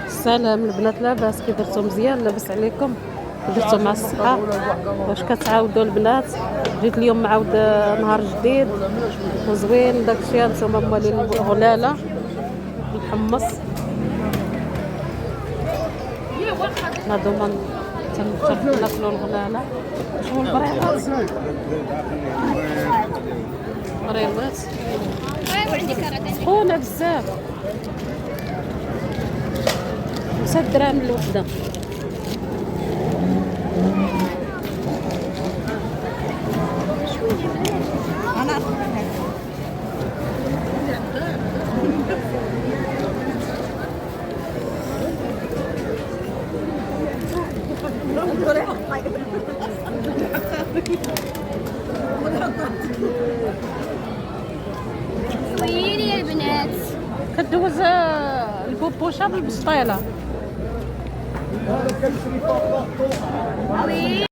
السلام البنات، لاباس؟ كي درتو؟ مزيان؟ لاباس عليكم؟ درتو مع الصحة؟ واش كتعاودوا البنات؟ جيت اليوم معاود نهار جديد وزوين. داكشي هانتوما موالين الغلالة الحمص. هادو ناكلو الغلالة. شنو البريمات؟ بريمات سخونة بزاف. 5 دراهم الوحدة. وين يا البنات؟ كدوز البوبوشة بالبسطيلة.